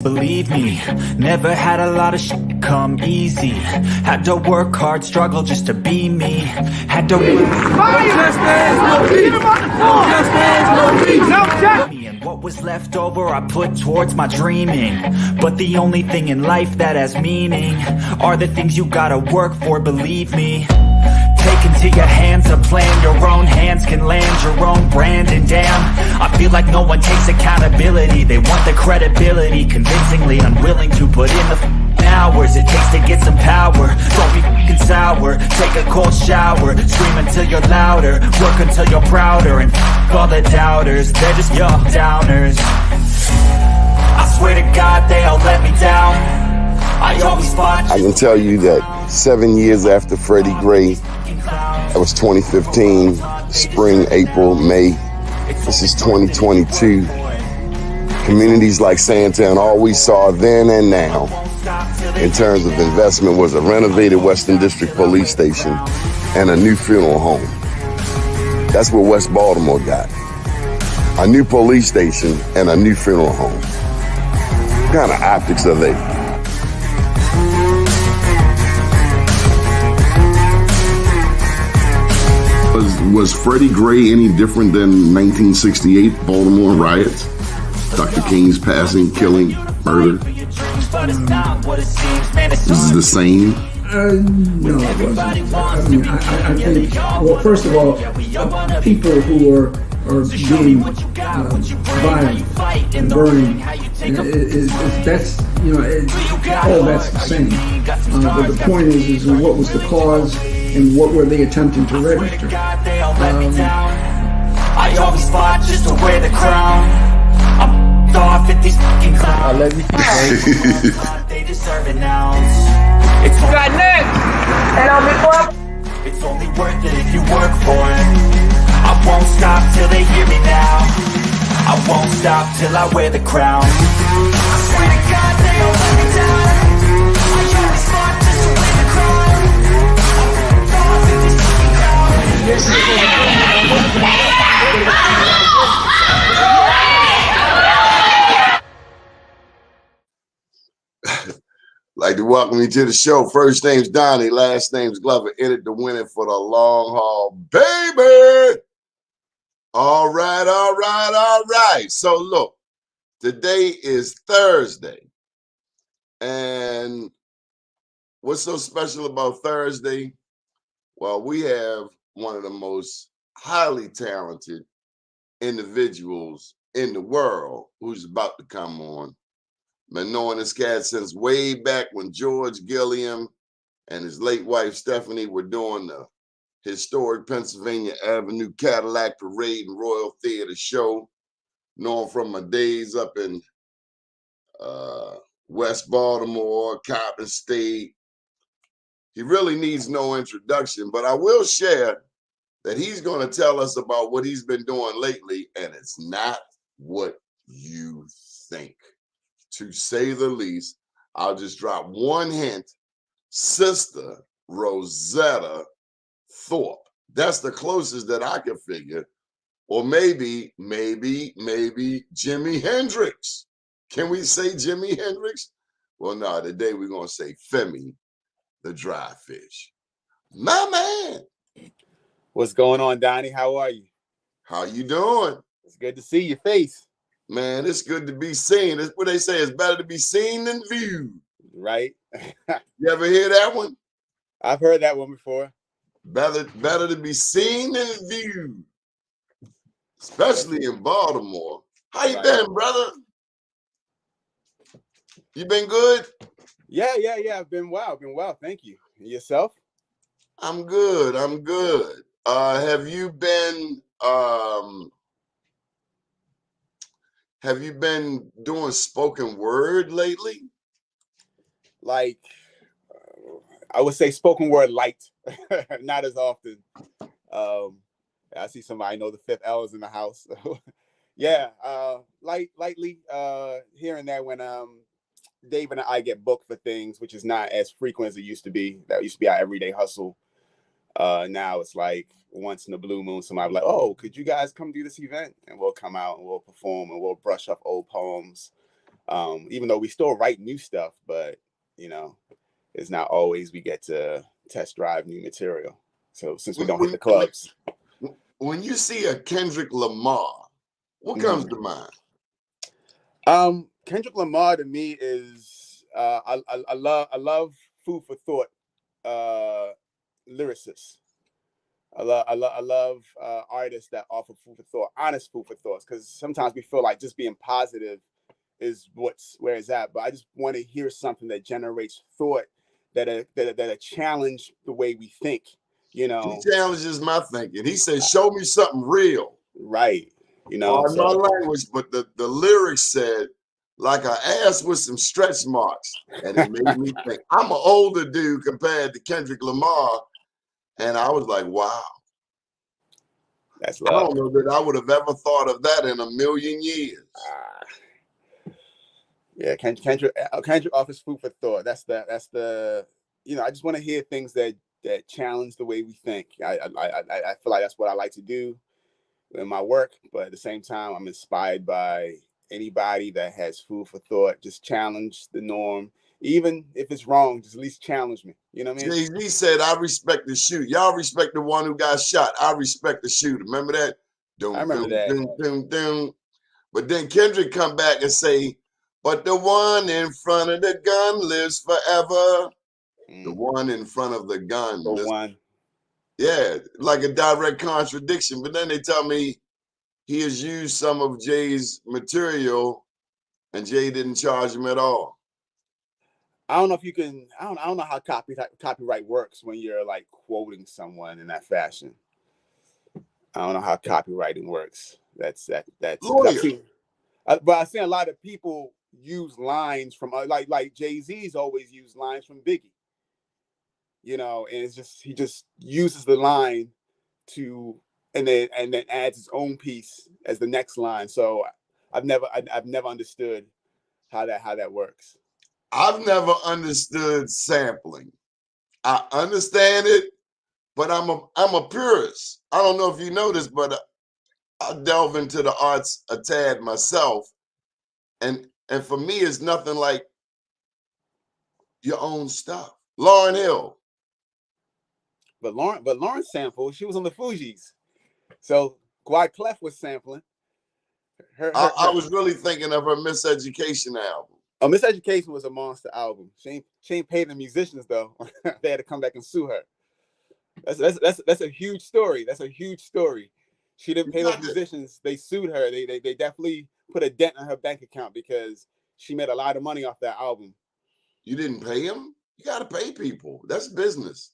Believe me, never had a lot of shit come easy. Had to work hard, struggle just to be me. Had to and what was left over I put towards my dreaming. But the only thing in life that has meaning are the things you gotta work for, believe me. Take into your hands a plan, your own hands can land your own brand. And damn, I feel like no one takes accountability. They want the credibility, convincingly unwilling to put in the hours it takes to get some power. Don't be f***ing sour, take a cold shower. Scream until you're louder, work until you're prouder. And f*** all the doubters, they're just your downers. I swear to God they all let me down. I always fought. I can tell you that 7 years after Freddie Gray, that was 2015, spring, April, May. This is 2022. Communities like Sandtown, all we saw then and now in terms of investment was a renovated Western District Police Station and a new funeral home. That's what West Baltimore got. A new police station and a new funeral home. What kind of optics are they? Was Freddie Gray any different than 1968 Baltimore riots? Dr. King's passing, killing, murder? This is the same? No, it wasn't. I mean, I think, well, first of all, people who are being violent and burning, that's, you know, all that's the same. But the point is what was the cause and what were they attempting to register? I always fought just to wear the crown. I'm off at these fucking clowns. I love you. They deserve an ounce. It's got next. It's only worth it if you work for it. I won't stop till they hear me now. I won't stop till I wear the crown. I swear to God they all let me down. I always fought just to wear the crown. I'm off at these fucking Like to welcome you to the show. First name's Donnie, last name's Glover. In it to win it for the long haul, baby. All right. So look, today is Thursday. And what's so special about Thursday? Well, we have one of the most highly talented individuals in the world who's about to come on. Been knowing this cat since way back when George Gilliam and his late wife Stephanie were doing the historic Pennsylvania Avenue Cadillac Parade and Royal Theater show. Know him from my days up in West Baltimore, Coppin State. He really needs no introduction, but I will share that he's going to tell us about what he's been doing lately, and it's not what you think. To say the least, I'll just drop one hint. Sister Rosetta Thorpe. That's the closest that I can figure. Or maybe Jimi Hendrix. Can we say Jimi Hendrix? Well, no, today we're going to say Femi the Dri Fish. My man. What's going on, Donnie? How are you? How you doing? It's good to see your face. Man, it's good to be seen. It's what they say. It's better to be seen than viewed. Right? You ever hear that one? I've heard that one before. Better to be seen than viewed. Especially in Baltimore. How you been, brother? You been good? Yeah. I've been well. Thank you. And yourself? I'm good. Have you been doing spoken word lately? Like, I would say spoken word light, not as often. I see somebody, I know the fifth L is in the house. Yeah, lightly here and there when Dave and I get booked for things, which is not as frequent as it used to be. That used to be our everyday hustle. Now it's like once in a blue moon, somebody be like, oh, could you guys come do this event? And we'll come out and we'll perform and we'll brush up old poems. Even though we still write new stuff, but you know, it's not always we get to test drive new material. So since we don't hit the clubs. When you see a Kendrick Lamar, what comes to mind? Kendrick Lamar to me is I love food for thought lyricists. I love artists that offer food for thought, honest food for thoughts, because sometimes we feel like just being positive is where it's at. But I just want to hear something that generates thought, that challenge the way we think. You know, He challenges my thinking. He says, "Show me something real." Right. You know, in my language, but the lyrics said, "Like an ass with some stretch marks," and it made me think. I'm an older dude compared to Kendrick Lamar, and I was like, "Wow." That's I love. don't know that I would have ever thought of that in a million years. Yeah, Kendrick offers food for thought. That's the you know, I just want to hear things that challenge the way we think. I feel like that's what I like to do in my work, but at the same time, I'm inspired by anybody that has food for thought. Just challenge the norm, even if it's wrong. Just at least challenge me. You know what I mean? Jay-Z said, "I respect the shoot. Y'all respect the one who got shot. I respect the shooter." Remember that? I remember that. Doom. But then Kendrick come back and say, "But the one in front of the gun lives forever." The one in front of the gun. The one. Yeah, like a direct contradiction. But then they tell me he has used some of Jay's material and Jay didn't charge him at all. I don't know if you can. I don't know how copyright works when you're like quoting someone in that fashion. I don't know how copywriting works. That's Lawyer. but I've seen a lot of people use lines from like Jay-Z's always used lines from Biggie. You know, and it's just he just uses the line to and then adds his own piece as the next line. So I've never understood how that works. I've never understood sampling. I understand it, but I'm a purist. I don't know if you know this, but I delve into the arts a tad myself, and for me, it's nothing like your own stuff. Lauryn Hill. But Lauren sampled. She was on the Fugees, so Wyclef was sampling. I was really thinking of her Miseducation album. Oh, Miseducation was a monster album. She ain't paid the musicians though. They had to come back and sue her. That's a huge story. That's a huge story. She didn't pay those musicians. They sued her. They definitely put a dent in her bank account because she made a lot of money off that album. You didn't pay them? You got to pay people. That's business.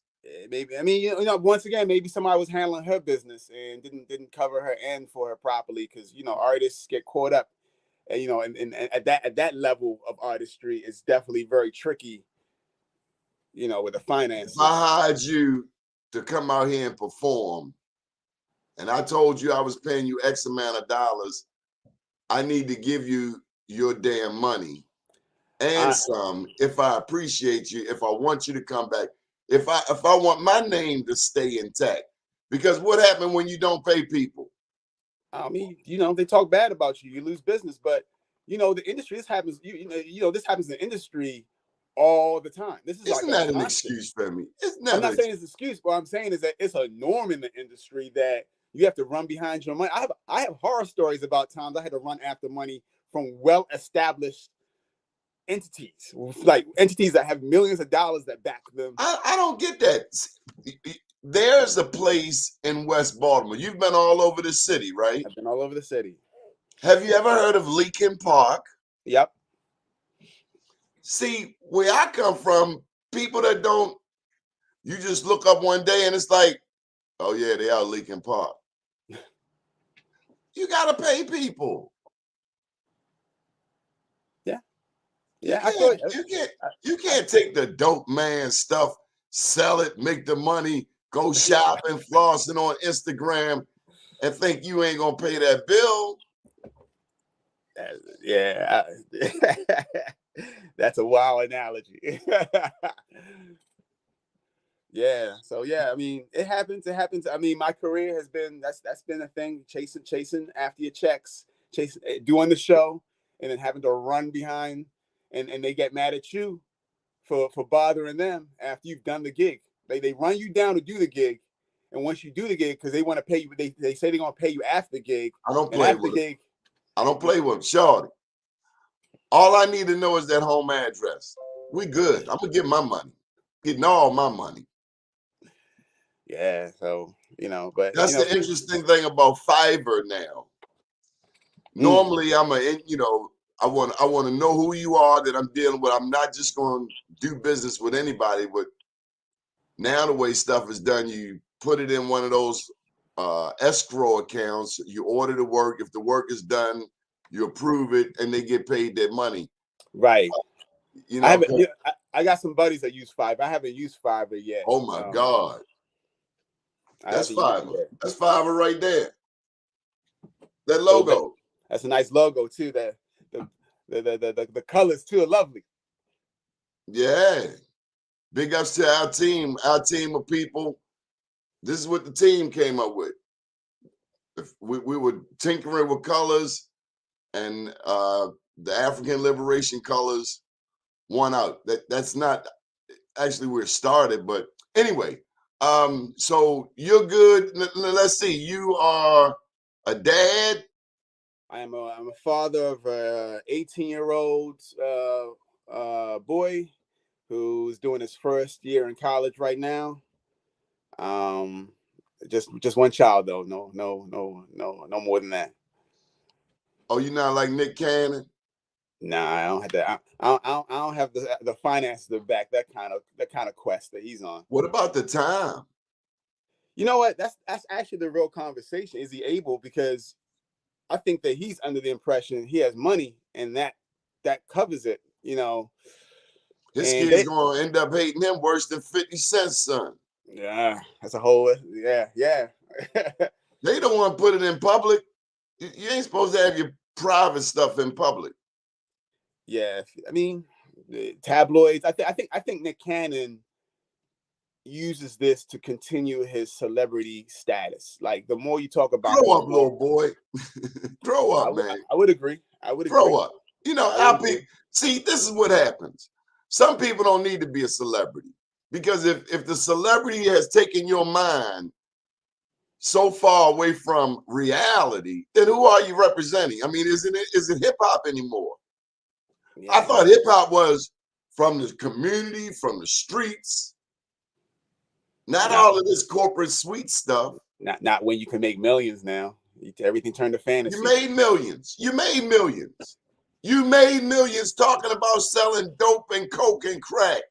Maybe, I mean, you know, once again, maybe somebody was handling her business and didn't cover her end for her properly, because you know artists get caught up, and you know, and at that level of artistry, it's definitely very tricky. You know, with the finances. If I hired you to come out here and perform, and I told you I was paying you X amount of dollars, I need to give you your damn money and some if I appreciate you, if I want you to come back, if I want my name to stay intact. Because what happened when you don't pay people? I mean, you know, they talk bad about you, you lose business. But you know, the industry, this happens. You know, this happens in the industry all the time. This is Isn't like that an excuse for me? I'm not saying it's an excuse. What I'm saying is that it's a norm in the industry that you have to run behind your money. I have horror stories about times I had to run after money from well-established entities, like entities that have millions of dollars that back them. I don't get that. There's a place in West Baltimore. You've been all over the city, right? I've been all over the city. Have you ever heard of Leakin Park? Yep. See, where I come from, people that don't, you just look up one day and it's like, oh yeah, they are Leakin Park. You gotta pay people. Yeah, you can't take the dope man stuff, sell it, make the money, go shopping, flossing on Instagram, and think you ain't gonna pay that bill. Yeah, that's a wild analogy. Yeah, so yeah, I mean, it happens. It happens. I mean, my career has been that's been a thing, chasing after your checks, doing the show, and then having to run behind, and they get mad at you for bothering them after you've done the gig. They run you down to do the gig, and once you do the gig, because they want to pay you, they say they're gonna pay you after the gig. I don't And play after the with it. gig, I don't play with them. Shorty. All I need to know is that home address. We good. I'm gonna get my money. Getting all my money. yeah. So but That's the interesting thing about Fiverr now. Normally, I want to know who you are that I'm dealing with. I'm not just going to do business with anybody. But now the way stuff is done, you put it in one of those escrow accounts. You order the work. If the work is done, you approve it, and they get paid their money. Right. You I know. haven't. I got some buddies that use Fiverr. I haven't used Fiverr yet. Oh my God. That's Fiverr. That's Fiverr right there. That logo. That's a nice logo too. The colors too are lovely. Yeah. Big ups to our team of people. This is what the team came up with. We were tinkering with colors, and the African liberation colors won out. That's not actually where it started, but anyway. So you're good. Let's see. You are a dad. I'm a father of a 18-year-old boy who's doing his first year in college right now. Just one child though. No more than that. Oh, you're not like Nick Cannon? Nah, I don't have that. I don't have the finances to back that kind of quest that he's on. What about the time? You know what? That's actually the real conversation. Is he able? Because I think that he's under the impression he has money and that covers it. His kid's gonna end up hating him worse than 50 Cent's son. Yeah, that's a whole yeah. They don't want to put it in public. You ain't supposed to have your private stuff in public. Yeah, I mean, the tabloids. I think Nick Cannon uses this to continue his celebrity status. Like the more you talk about, grow up, little boy. Grow up, man. I would agree. Grow up. Our people. See, this is what happens. Some people don't need to be a celebrity because if the celebrity has taken your mind so far away from reality, then who are you representing? I mean, is it hip hop anymore? Yeah. I thought hip hop was from the community, from the streets, not all of this corporate sweet stuff. Not when you can make millions now. Everything turned to fantasy. You made millions. You made millions talking about selling dope and coke and crack.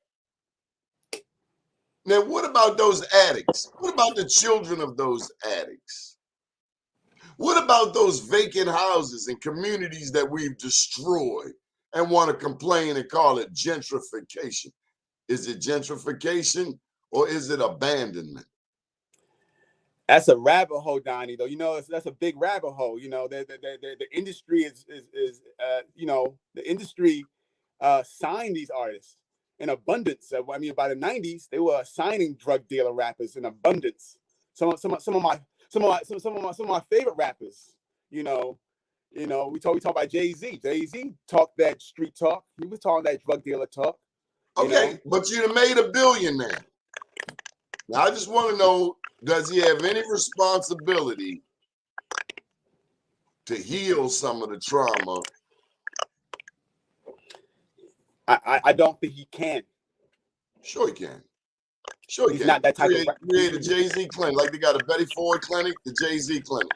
Now, what about those addicts? What about the children of those addicts? What about those vacant houses and communities that we've destroyed and want to complain and call it gentrification? Is it gentrification or is it abandonment? That's a rabbit hole, Donnie. Though that's a big rabbit hole. The industry is the industry signed these artists in abundance. I mean, by the 90s, they were signing drug dealer rappers in abundance. Some of my favorite rappers. We talk about Jay-Z. Jay-Z talked that street talk. He was talking that drug dealer talk. Okay, but you'd have made $1 billion now. Now I just want to know, does he have any responsibility to heal some of the trauma? I don't think he can. Sure he can. Sure he He's can. Not that type of create a Jay-Z clinic, like they got a Betty Ford clinic, the Jay-Z clinic.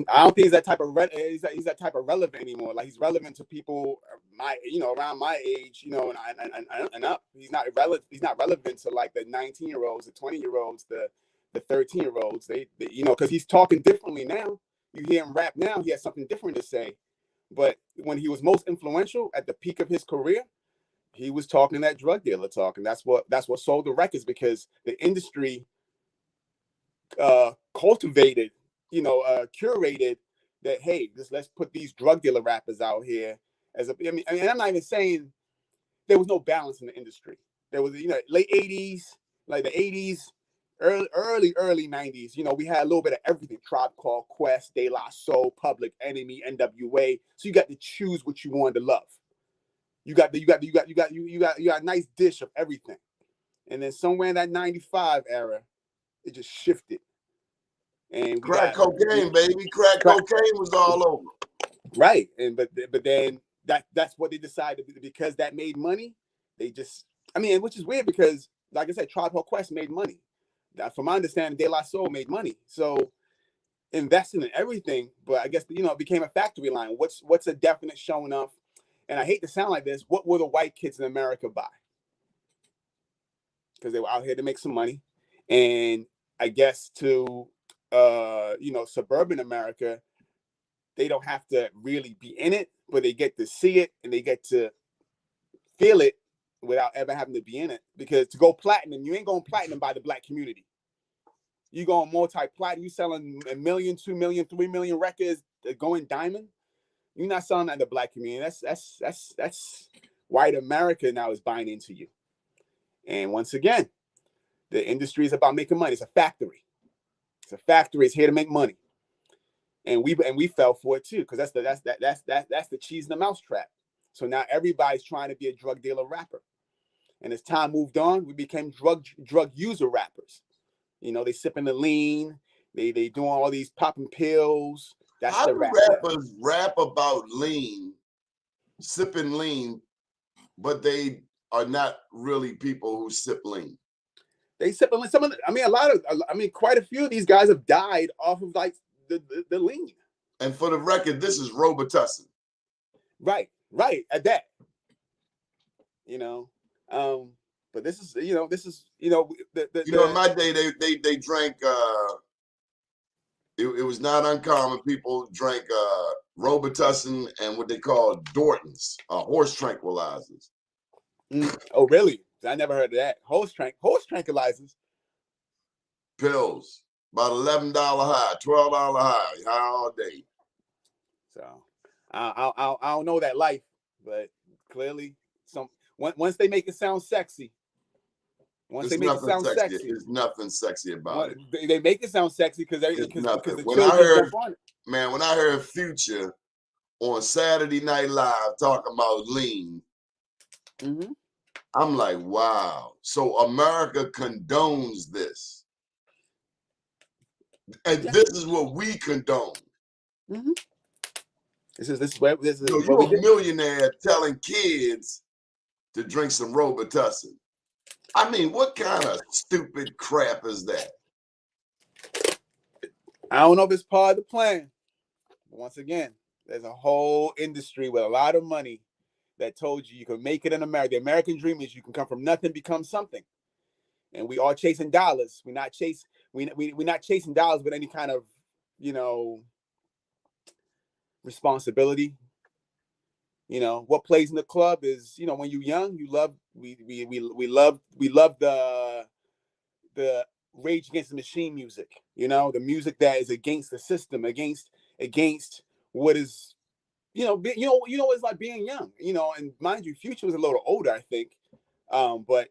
I don't think he's that type of he's that type of relevant anymore. Like he's relevant to people around my age, and up. He's not relevant to like the 19-year-olds, the 20-year-olds, the 13-year-olds. They because he's talking differently now. You hear him rap now, he has something different to say. But when he was most influential at the peak of his career, he was talking that drug dealer talk, and that's what sold the records, because the industry cultivated, curated that. Hey, let's put these drug dealer rappers out here as I mean, I'm not even saying there was no balance in the industry. There was, late 80s, like the 80s, early 90s, you know, we had a little bit of everything. Tribe Called Quest, De La Soul, Public Enemy, NWA. So you got to choose what you wanted to love. You got a nice dish of everything. And then somewhere in that 95 era, it just shifted. And we Crack got cocaine, baby. Crack cocaine was all over. right. And but then that's what they decided, because that made money. They just, I mean, which is weird because, like I said, Tribe Called Quest made money. From my understanding, De La Soul made money. So investing in everything, but I guess, you know, it became a factory line. What's a definite showing off? And I hate to sound like this, what will the white kids in America buy? Because they were out here to make some money. And I guess to you know, suburban America, they don't have to really be in it, but they get to see it and they get to feel it without ever having to be in it. Because to go platinum, you ain't going platinum by the black community. You going multi-platinum, you selling 1 million, 2 million, 3 million records going diamond. You're not selling that in the black community. That's white America now is buying into you. And once again, the industry is about making money. It's a factory. It's a factory. It's here to make money. And we fell for it too, because that's the cheese in the mousetrap. So now everybody's trying to be a drug dealer rapper. And as time moved on, we became drug user rappers. You know, they sipping the lean, they doing all these popping pills. That's How the do rap. rappers rap about lean, sipping lean, but they are not really people who sip lean? They sip some of quite a few of these guys have died off of like the lean. And for the record, this is Robitussin. Right, at that. You know, but this is, you know, in my day they drank. It was not uncommon. People drank Robitussin and what they call Dortons, horse tranquilizers. Oh, really? I never heard of that. Horse tranquilizers. Pills, about $11 high, $12 high all day. So I don't know that life, but clearly once they make it sound sexy. There's nothing sexy about it. They make it sound sexy because the children jump on it. Man, when I heard Future on Saturday Night Live talking about lean, I'm like, wow. So America condones this. And this is what we condone. This is what you're a millionaire telling kids to drink some Robitussin. I mean, what kind of stupid crap is that? I don't know if it's part of the plan. But once again, there's a whole industry with a lot of money that told you can make it in America. The American dream is you can come from nothing, become something. And we are chasing dollars. We're not chasing dollars with any kind of, you know, responsibility. You know, what plays in the club is, you know, when you're young, we love the Rage Against the Machine music, you know, the music that is against the system, against what is, you know, it's like being young, you know, and mind you, Future was a little older, I think. But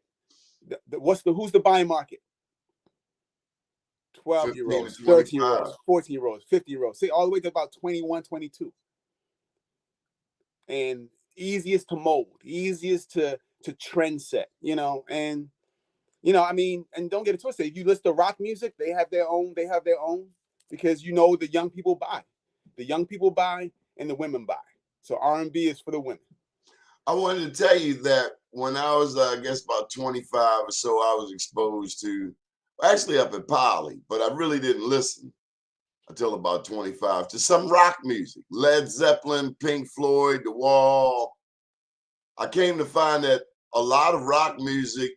who's the buying market? 12-year-olds, 13-year-olds, 14-year-olds, 50-year-olds, see, all the way to about 21, 22. And easiest to mold, easiest to trend set, you know, and, you know, I mean, and don't get it twisted. If you listen to rock music, they have their own, because, you know, the young people buy and the women buy. So R&B is for the women. I wanted to tell you that when I was, I guess about 25 or so, I was exposed to, actually up at Poly, but I really didn't listen until about 25, to some rock music, Led Zeppelin, Pink Floyd, The Wall. I came to find that a lot of rock music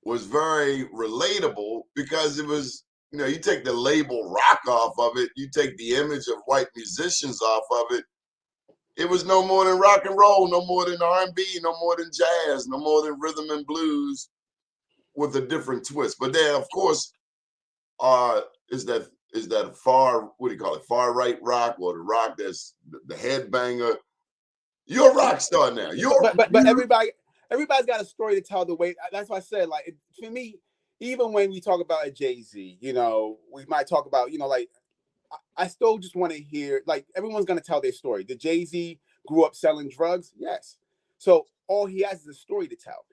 was very relatable because it was, you know, you take the label rock off of it, you take the image of white musicians off of it, it was no more than rock and roll, no more than R&B, no more than jazz, no more than rhythm and blues with a different twist. But there, of course, is that far, what do you call it, far right rock, or the rock that's the headbanger? You're a rock star now. But everybody's got a story to tell. The way, that's why I said, like, for me, even when we talk about a Jay-Z, you know, we might talk about, you know, like I still just want to hear, like, everyone's gonna tell their story. The Jay-Z grew up selling drugs, yes. So all he has is a story to tell.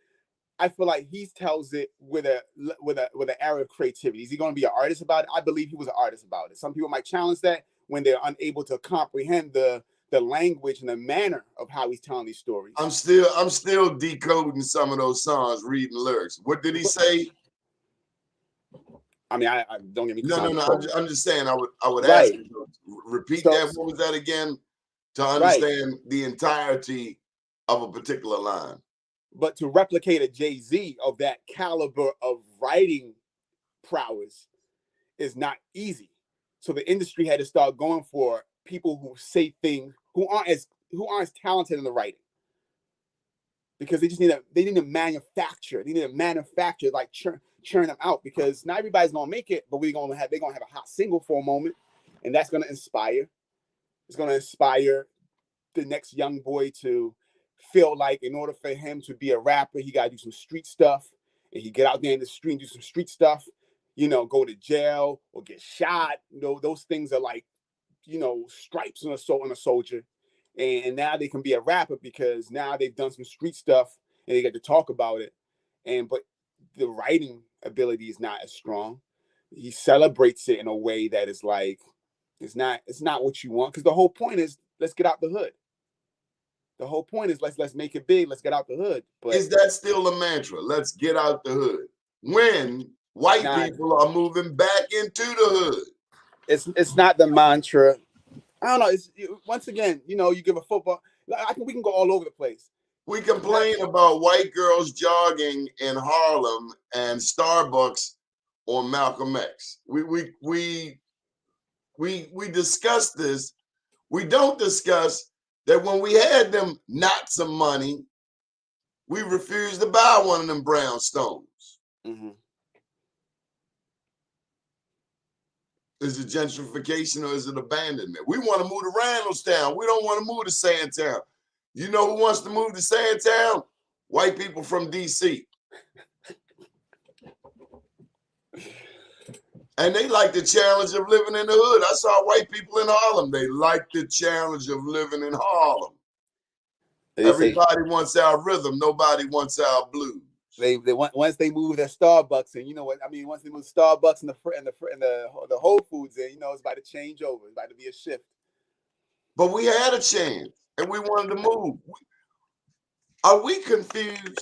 I feel like he tells it with an air of creativity. Is he going to be an artist about it? I believe he was an artist about it. Some people might challenge that when they're unable to comprehend the language and the manner of how he's telling these stories. I'm still decoding some of those songs, reading lyrics. What did he say? I mean, I don't get me. No. I'm just saying. I would right. ask you to repeat that. What was that again? To understand the entirety of a particular line. But to replicate a Jay-Z of that caliber of writing prowess is not easy. So the industry had to start going for people who say things who aren't as talented in the writing, because they need to manufacture. They need to manufacture, like churn them out, because not everybody's gonna make it, but they're gonna have a hot single for a moment, and that's gonna inspire. It's gonna inspire the next young boy to feel like in order for him to be a rapper, he gotta do some street stuff, and he get out there in the street and do some street stuff, you know, go to jail or get shot. You know, those things are like, you know, stripes on a soldier. And now they can be a rapper because now they've done some street stuff and they get to talk about it. But the writing ability is not as strong. He celebrates it in a way that is like, it's not what you want, because the whole point is, let's get out the hood. The whole point is, let's make it big. Let's get out the hood. But is that still a mantra? Let's get out the hood. When white people are moving back into the hood. It's not the mantra. I don't know. It's, once again, you know, you give a football. We can go all over the place. We complain about white girls jogging in Harlem and Starbucks on Malcolm X. We discuss this. We don't discuss that when we had them knots of money, we refused to buy one of them brownstones. Mm-hmm. Is it gentrification or is it abandonment? We want to move to Randallstown. We don't want to move to Sandtown. You know who wants to move to Sandtown? White people from DC. And they like the challenge of living in the hood. I saw white people in Harlem. They like the challenge of living in Harlem. Everybody wants our rhythm. Nobody wants our blues. They want, once they move their Starbucks, and you know what I mean. Once they move Starbucks and the Whole Foods, in, you know, it's about to change over. It's about to be a shift. But we had a chance, and we wanted to move. Are we confused?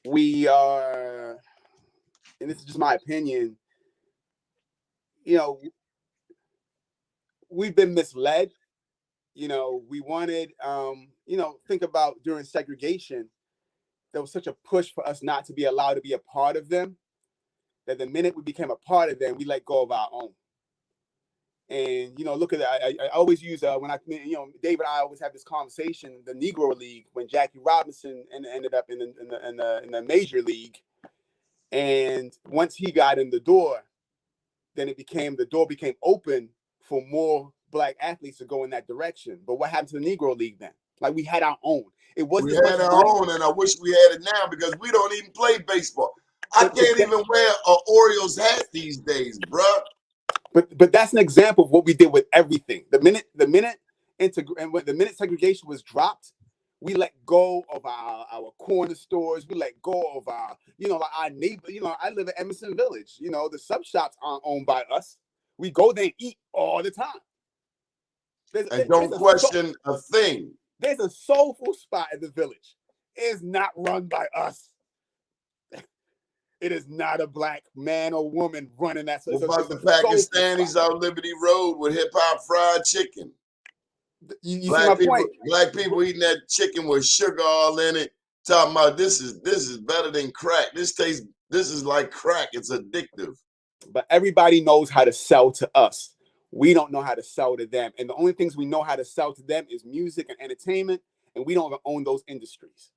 We are, and this is just my opinion. You know, we've been misled. You know, we wanted, you know, think about during segregation, there was such a push for us not to be allowed to be a part of them, that the minute we became a part of them, we let go of our own. And, you know, look at that. I always use, when you know, Dave and I always have this conversation, the Negro League, when Jackie Robinson ended up in the major league. And once he got in the door, then the door became open for more Black athletes to go in that direction. But what happened to the Negro League then? Like, we had our own. It wasn't. We had our own, and I wish we had it now, because we don't even play baseball. I can't even wear an Orioles hat these days, bruh. But that's an example of what we did with everything. The minute segregation was dropped, we let go of our corner stores. We let go of our, you know, like our neighbor. You know, I live in Emerson Village. You know, the sub shops aren't owned by us. We go there and eat all the time. Don't question a thing. There's a soulful spot in the village. It is not run by us. It is not a Black man or woman running that. What about the Pakistanis on Liberty Road with hip hop fried chicken? You Black see my point. Black people eating that chicken with sugar all in it. Talking about this is better than crack. This is like crack. It's addictive. But everybody knows how to sell to us. We don't know how to sell to them. And the only things we know how to sell to them is music and entertainment. And we don't even own those industries.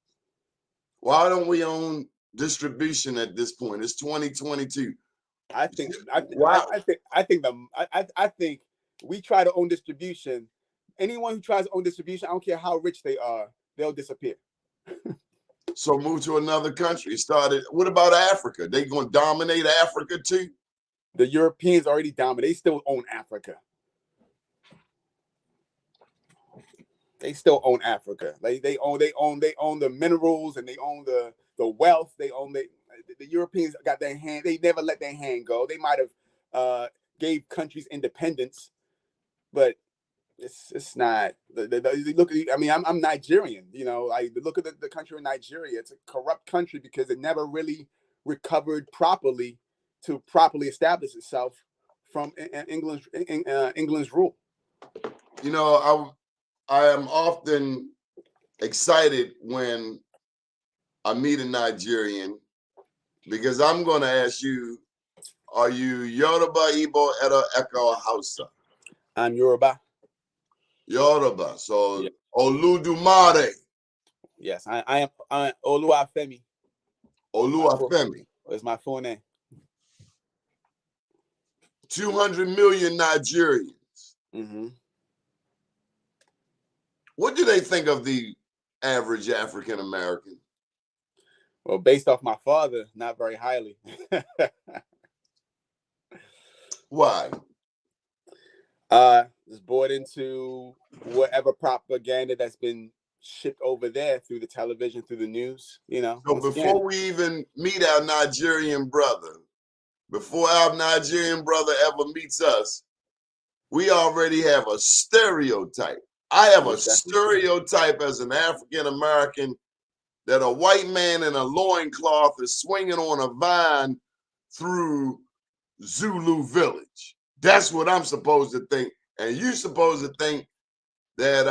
Why don't we own distribution at this point? It's 2022. I think we try to own distribution. Anyone who tries to own distribution, I don't care how rich they are, they'll disappear. So move to another country. Started. What about Africa? They gonna dominate Africa too? The Europeans already dominate. They still own Africa. They still own Africa. They own the minerals, and they own the wealth. They own the Europeans got their hand. They never let their hand go. They might have gave countries independence, but it's not. Look, I mean, I'm Nigerian. You know, like look at the country of Nigeria. It's a corrupt country because it never really recovered properly to properly establish itself from England's rule. You know, I am often excited when I meet a Nigerian because I'm going to ask you, are you Yoruba, Igbo, Edo, Eko, Hausa? I'm Yoruba. Yoruba. So Yeah. Oludumare. Yes, I am Oluwafemi. Oluwafemi. It's my full name. 200 million Nigerians. Mm-hmm. What do they think of the average African American? Well, based off my father, not very highly. Why? Just bought into whatever propaganda that's been shipped over there through the television, through the news. You know. So before we even meet our Nigerian brother, before our Nigerian brother ever meets us, we already have a stereotype. I have a stereotype as an African American that a white man in a loincloth is swinging on a vine through Zulu village. That's what I'm supposed to think. And you're supposed to think that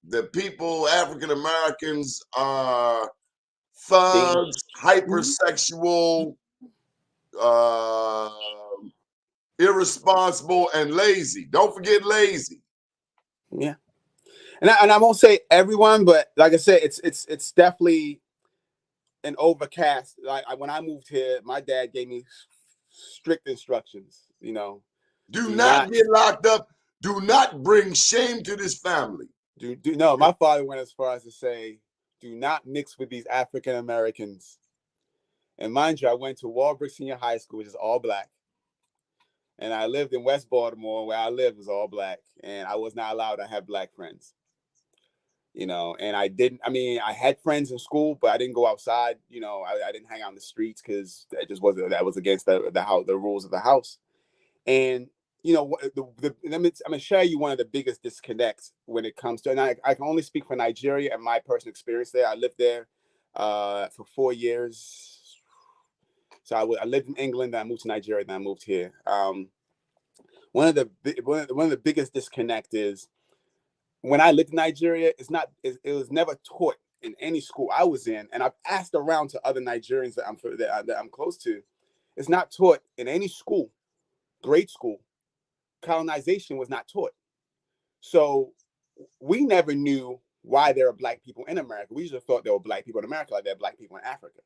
the people, African Americans, are thugs, hypersexual, irresponsible, and lazy. Don't forget lazy. Yeah. And I won't say everyone, but like I said, it's definitely an overcast. Like when I moved here, my dad gave me strict instructions. You know, do not get locked up. Do not bring shame to this family. No. My father went as far as to say, do not mix with these African Americans. And mind you, I went to Walbrook Senior High School, which is all black. And I lived in West Baltimore, where I lived was all black, and I was not allowed to have black friends. You know, and I had friends in school, but I didn't go outside. You know, I didn't hang out in the streets because that was against the rules of the house. And you know, I'm gonna share you one of the biggest disconnects when it comes to, and I can only speak for Nigeria and my personal experience there. I lived there for 4 years. So I lived in England, then I moved to Nigeria, then I moved here. One of the biggest disconnect is when I lived in Nigeria, it was never taught in any school I was in, and I've asked around to other Nigerians that I'm close to. It's not taught in any school, grade school. Colonization was not taught, so we never knew why there are black people in America. We just thought there were black people in America like there are black people in Africa.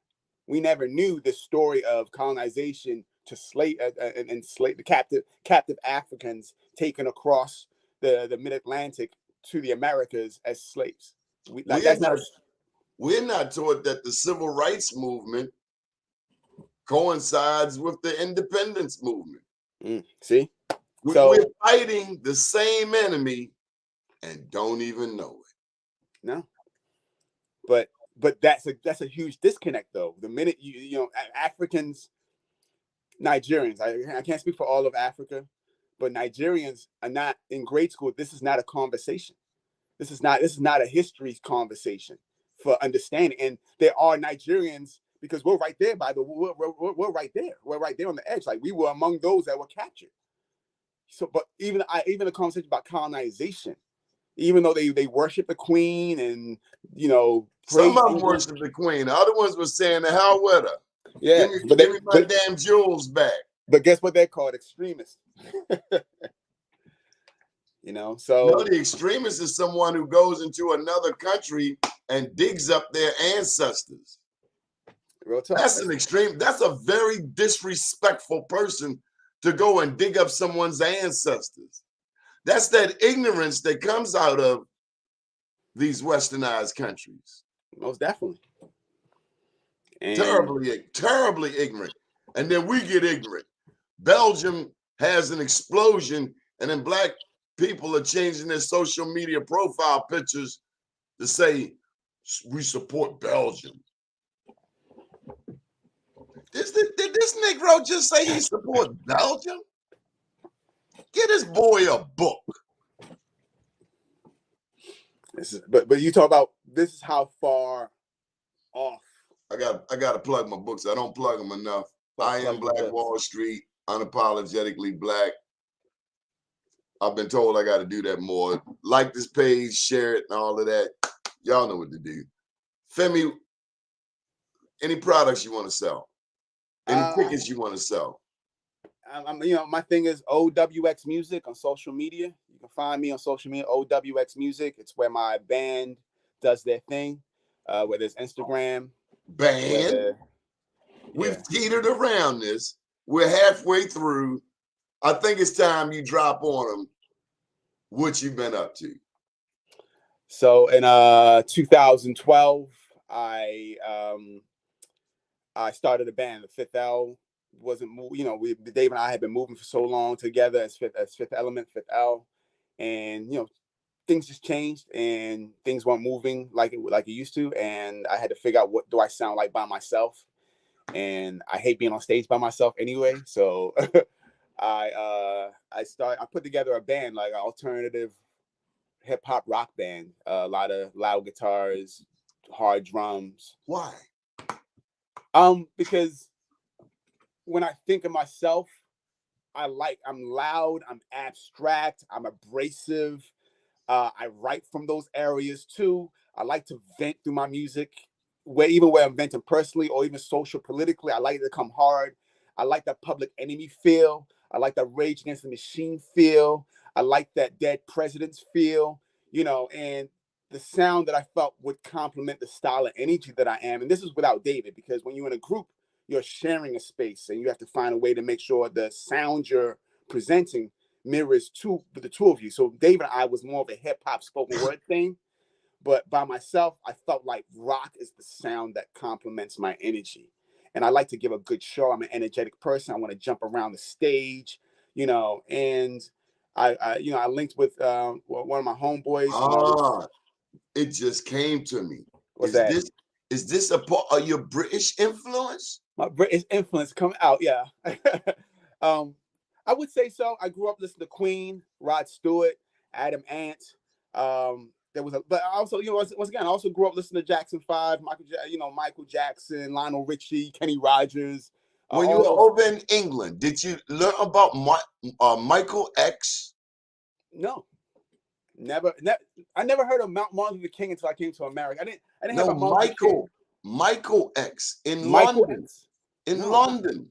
We never knew the story of colonization to slave the captive Africans taken across the mid-Atlantic to the Americas as slaves. We're not taught that the civil rights movement coincides with the independence movement. See? We're fighting the same enemy and don't even know it. No. But that's a huge disconnect, though. The minute you know Africans, Nigerians, I can't speak for all of Africa, but Nigerians are not in grade school. This is not a conversation. This is not a history conversation for understanding. And there are Nigerians, because we're right there we're right there. We're right there on the edge. Like we were among those that were captured. So, but even the conversation about colonization, even though they worship the queen and you know, some of them worship the queen. The other ones were saying the hell with her. Yeah, give me my damn jewels back. But guess what they're called? Extremists. You know, so no, the extremist is someone who goes into another country and digs up their ancestors. Real talk. That's an extreme. That's a very disrespectful person to go and dig up someone's ancestors. That's that ignorance that comes out of these westernized countries. Most definitely. And terribly ignorant. And then we get ignorant. Belgium has an explosion, and then black people are changing their social media profile pictures to say, we support Belgium. Did this Negro just say he supports Belgium? Get this boy a book. But you talk about this is how far off. I got to plug my books. I don't plug them enough. I Am Black Wall Street, Unapologetically Black. I've been told I got to do that more. Like this page, share it, and all of that. Y'all know what to do. Femi, any products you want to sell? Any tickets you want to sell? My thing is OWX Music on social media. You can find me on social media, OWX Music. It's where my band does their thing. Whether it's Instagram. Band? We've teetered around this. We're halfway through. I think it's time you drop on them what you've been up to. So in 2012, I started a band. The Fifth L wasn't, Dave and I had been moving for so long together as Fifth Element, Fifth L, and things just changed and things weren't moving like it used to, and I had to figure out what do I sound like by myself, and I hate being on stage by myself anyway. So I put together a band, like an alternative hip hop rock band, a lot of loud guitars, hard drums. Why? Because when I think of myself, I'm loud, I'm abstract, I'm abrasive. I write from those areas too. I like to vent through my music, even where I'm venting personally or even social politically. I like it to come hard. I like that Public Enemy feel. I like that Rage Against the Machine feel. I like that Dead Presidents feel, and the sound that I felt would complement the style of energy that I am. And this is without David, because when you're in a group, you're sharing a space and you have to find a way to make sure the sound you're presenting mirrors the two of you. So David and I was more of a hip hop spoken word thing, but by myself, I felt like rock is the sound that complements my energy. And I like to give a good show. I'm an energetic person. I want to jump around the stage, and I linked with one of my homeboys. It just came to me. What's that? Is this a part of your British influence? My British influence coming out, yeah. I would say so. I grew up listening to Queen, Rod Stewart, Adam Ant. But also, once again, I also grew up listening to Jackson 5, Michael Jackson, Lionel Richie, Kenny Rogers. When you were over in England, did you learn about Michael X? No, never. I never heard of Martin Luther King until I came to America. I didn't have a Michael X in London. London.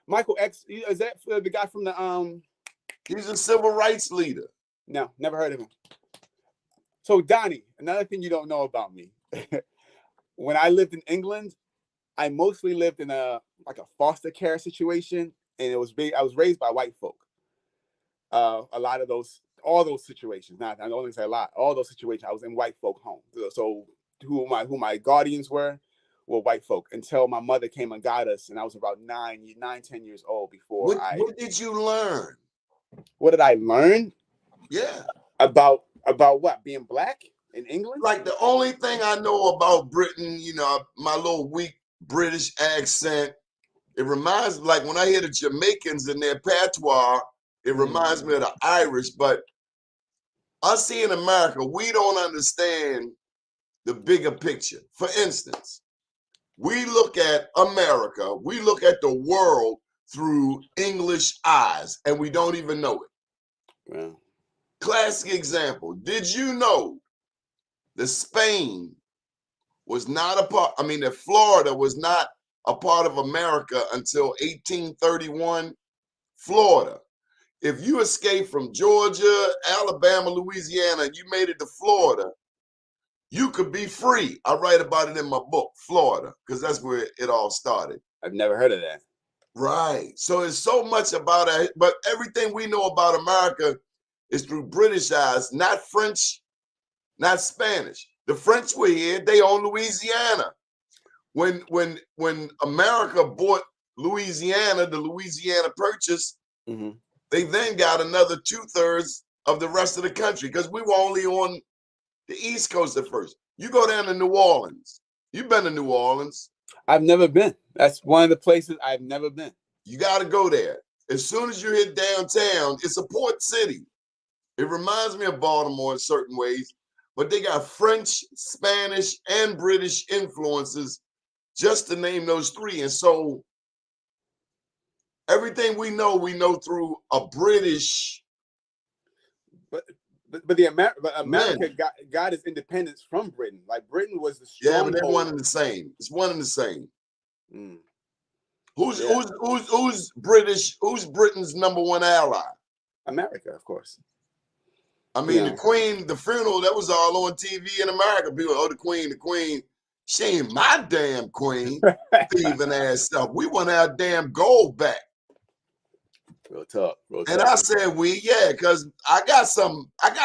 Michael X, is that the guy from the He's a civil rights leader. No, never heard of him. So Donnie, another thing you don't know about me. When I lived in England, I mostly lived in a foster care situation, and I was raised by white folk. All those situations. Not I don't say a lot. All those situations, I was in white folk home. So who my guardians were white folk until my mother came and got us, and I was about 10 years old before. What did you learn? What did I learn? Yeah. About what? Being black in England? Like the only thing I know about Britain, my little weak British accent, it reminds me, like when I hear the Jamaicans in their patois, it reminds me of the Irish. But us here in America, we don't understand the bigger picture. For instance, we look at America, we look at the world through English eyes, and we don't even know it. Yeah. Classic example. Did you know that Spain was not that Florida was not a part of America until 1831? Florida. If you escaped from Georgia, Alabama, Louisiana, and you made it to Florida, you could be free. I write about it in my book, Florida, because that's where it all started. I've never heard of that. Right. So it's so much about it, but everything we know about America is through British eyes, not French, not Spanish. The French were here, they own Louisiana. when America bought Louisiana, the Louisiana Purchase, they then got another 2/3 of the rest of the country because we were only on the East Coast at first. You go down to New Orleans. You've been to New Orleans. I've never been. That's one of the places I've never been. You got to go there. As soon as you hit downtown, it's a port city. It reminds me of Baltimore in certain ways, but they got French, Spanish, and British influences, just to name those three. And so everything we know through a British. But America got its independence from Britain. Like Britain was the stronghold. Yeah, but they're one and the same. It's one and the same. Who's British? Who's Britain's number one ally? America, of course. I mean, the Queen, the funeral, that was all on TV in America. People, oh, the Queen. She ain't my damn queen. Thieving ass stuff. We want our damn gold back. Real talk. And I said because I got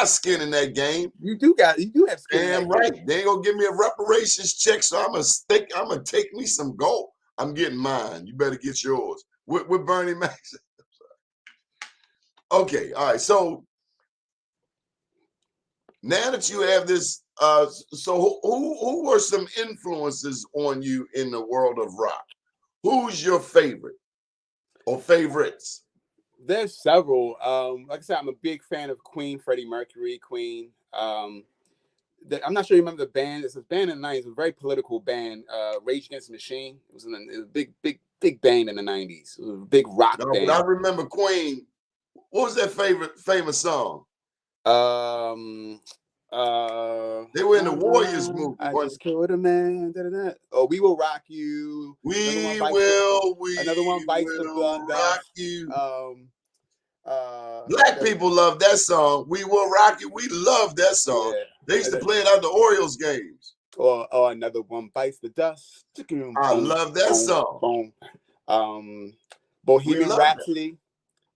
skin in that game. You do have skin. Damn right. Game. They ain't gonna give me a reparations check, so I'm gonna take me some gold. I'm getting mine. You better get yours. With Bernie Mac. Okay, all right. So now that you have this, so who were some influences on you in the world of rock? Who's your favorite or favorites? There's several. Like I said, I'm a big fan of Queen, Freddie Mercury, Queen. I'm not sure you remember the band. It's a band in the 90s. It was a very political band, Rage Against the Machine. It was a big band in the 90s. It was a big rock band. But I remember Queen. What was their famous song? They were in the Warriors movie. I just killed a man. Oh, We Will Rock You. Another one bites the rock you. Black people love that song. We Will Rock You. We love that song. Yeah. They used to play it at the Orioles games. Or another one bites the dust. I love that song. Bohemian Rhapsody.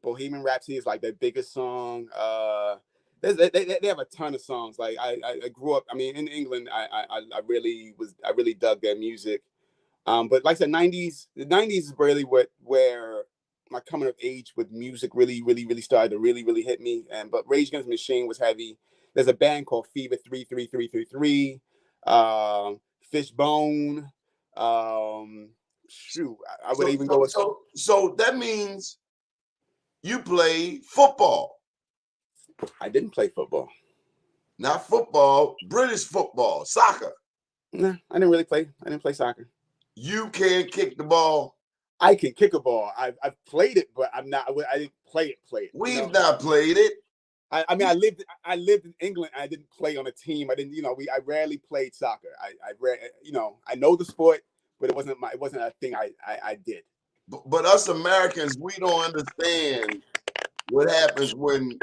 Bohemian Rhapsody is like their biggest song. They have a ton of songs. Like I grew up. I mean, in England, I really dug their music. But like I said, the 90s is really where my coming of age with music really started to really hit me. But Rage Against the Machine was heavy. There's a band called Fever 33333, Fishbone. I would even go with so that means you play football. I didn't play football. Not football, British football, soccer. Nah, I didn't really play. I didn't play soccer. You can't kick the ball. I can kick a ball. I've played it, but I didn't play it. We've not played it. I mean, I lived in England. I didn't play on a team. I didn't. I rarely played soccer. I know the sport, but it wasn't a thing I did. But us Americans, we don't understand what happens when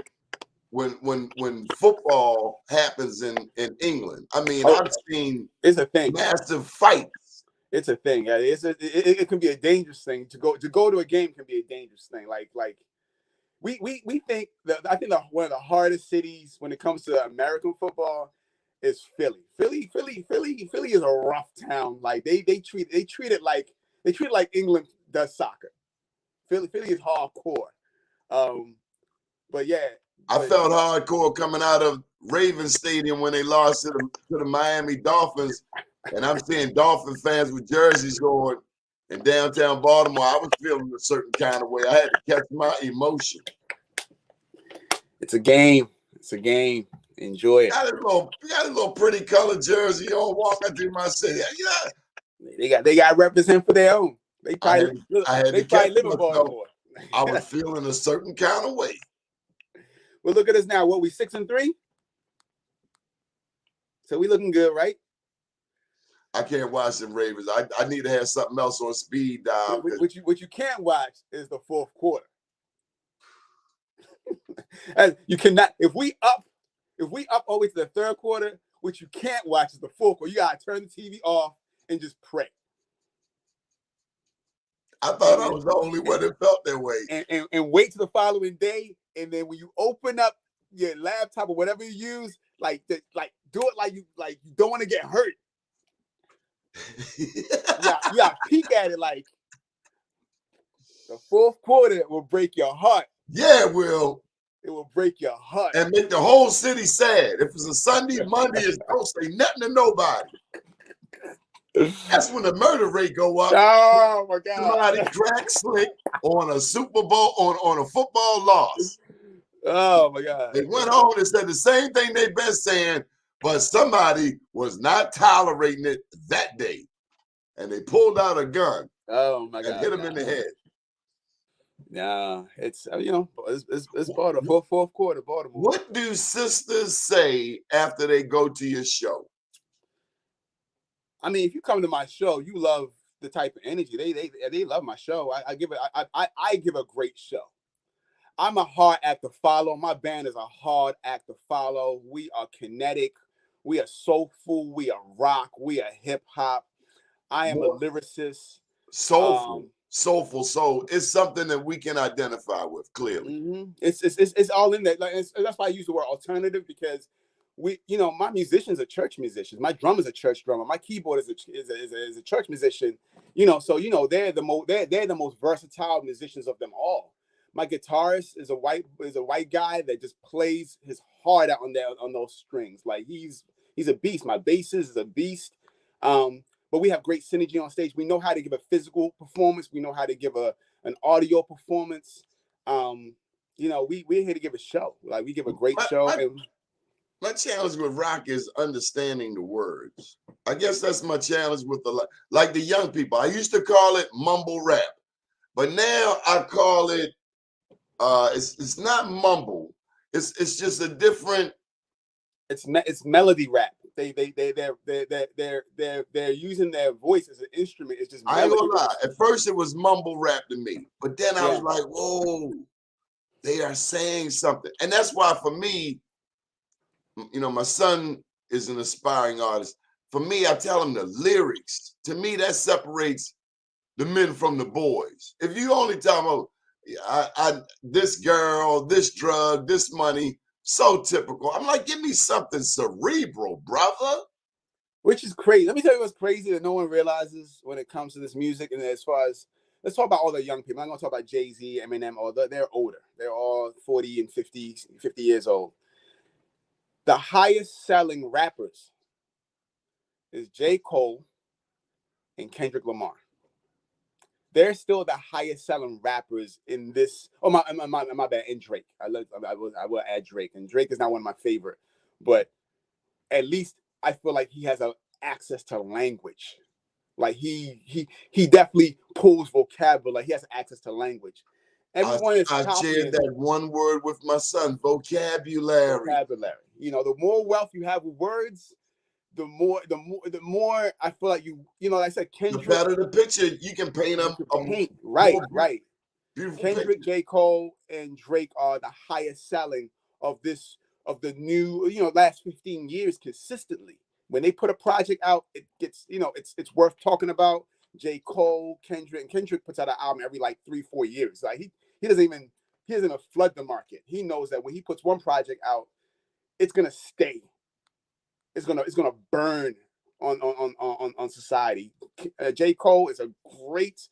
football happens in England. I mean, I've seen it's a thing. Massive fights. It's a thing. It can be a dangerous thing to go to a game. Can be a dangerous thing. Like we think I think one of the hardest cities when it comes to American football is Philly. Philly is a rough town. Like they treat it like England does soccer. Philly is hardcore. But yeah. I felt hardcore coming out of Ravens Stadium when they lost to the Miami Dolphins, and I'm seeing Dolphin fans with jerseys on in downtown Baltimore. I was feeling a certain kind of way. I had to catch my emotion. It's a game. Enjoy it. You got a little pretty colored jersey on walking through my city. Yeah. They got represent for their own. They probably live in Baltimore. I was feeling a certain kind of way. Well, look at us now. What, we 6-3? So we looking good, right? I can't watch them Ravens. I need to have something else on speed dial. What you can't watch is the fourth quarter. As you cannot. If we up all the way to the third quarter, what you can't watch is the fourth quarter. You gotta turn the TV off and just pray. I thought I was the only one that felt that way. And wait till the following day. And then when you open up your laptop or whatever you use, do it like you don't want to get hurt. Yeah, you got to peek at it like the fourth quarter will break your heart. Yeah, it will. It will break your heart. And make the whole city sad. If it's a Sunday, Monday is don't say nothing to nobody. That's when the murder rate go up. Oh my God. Somebody crack slick on a Super Bowl, on a football loss. Oh my God. They went home and said the same thing they've been saying, but somebody was not tolerating it that day. And they pulled out a gun and hit him in the head. Nah, it's it's Baltimore. Fourth quarter, Baltimore. What do sisters say after they go to your show? I mean, if you come to my show, you love the type of energy. They love my show. I give a great show. I'm a hard act to follow. My band is a hard act to follow. We are kinetic. We are soulful. We are rock. We are hip hop. I am a lyricist. Soulful. Soulful soul is something that we can identify with clearly. Mm-hmm. It's all in there. Like, that's why I use the word alternative, because my musicians are church musicians. My drummer's a church drummer. My keyboard is a church musician. So they're the most versatile musicians of them all. My guitarist is a white guy that just plays his heart out on those strings. Like he's a beast. My bassist is a beast. But we have great synergy on stage. We know how to give a physical performance. We know how to give an audio performance. We're here to give a show. Like we give a great show. My challenge with rock is understanding the words. I guess that's my challenge with the young people. I used to call it mumble rap, but now I call it it's not mumble. It's just a different. It's melody rap. They're using their voice as an instrument. It's just I ain't gonna lie. At first it was mumble rap to me, but then I was like, whoa, they are saying something. And that's why for me, my son is an aspiring artist. For me, I tell him the lyrics. To me, that separates the men from the boys. If you only tell them, this girl, this drug, this money, so typical. I'm like, give me something cerebral, brother. Which is crazy. Let me tell you what's crazy that no one realizes when it comes to this music. And as far as, let's talk about all the young people. I'm not going to talk about Jay-Z, Eminem, they're older. They're all 40 and 50 years old. The highest selling rappers is J. Cole and Kendrick Lamar. They're still the highest selling rappers in this. Oh, my bad. And Drake. I will add Drake. And Drake is not one of my favorite. But at least I feel like he has access to language. Like he definitely pulls vocabulary. He has access to language. Everyone is I shared that one word with my son, vocabulary. The more wealth you have with words, the more I feel like like I said, Kendrick. The better the picture you can paint them. Right. Beautiful Kendrick, picture. J. Cole, and Drake are the highest selling of the new, last 15 years consistently. When they put a project out, it gets, it's worth talking about. J. Cole, Kendrick puts out an album every like 3-4 years. Like he doesn't even flood the market. He knows that when he puts one project out, it's gonna stay. It's gonna burn on society. J. Cole is great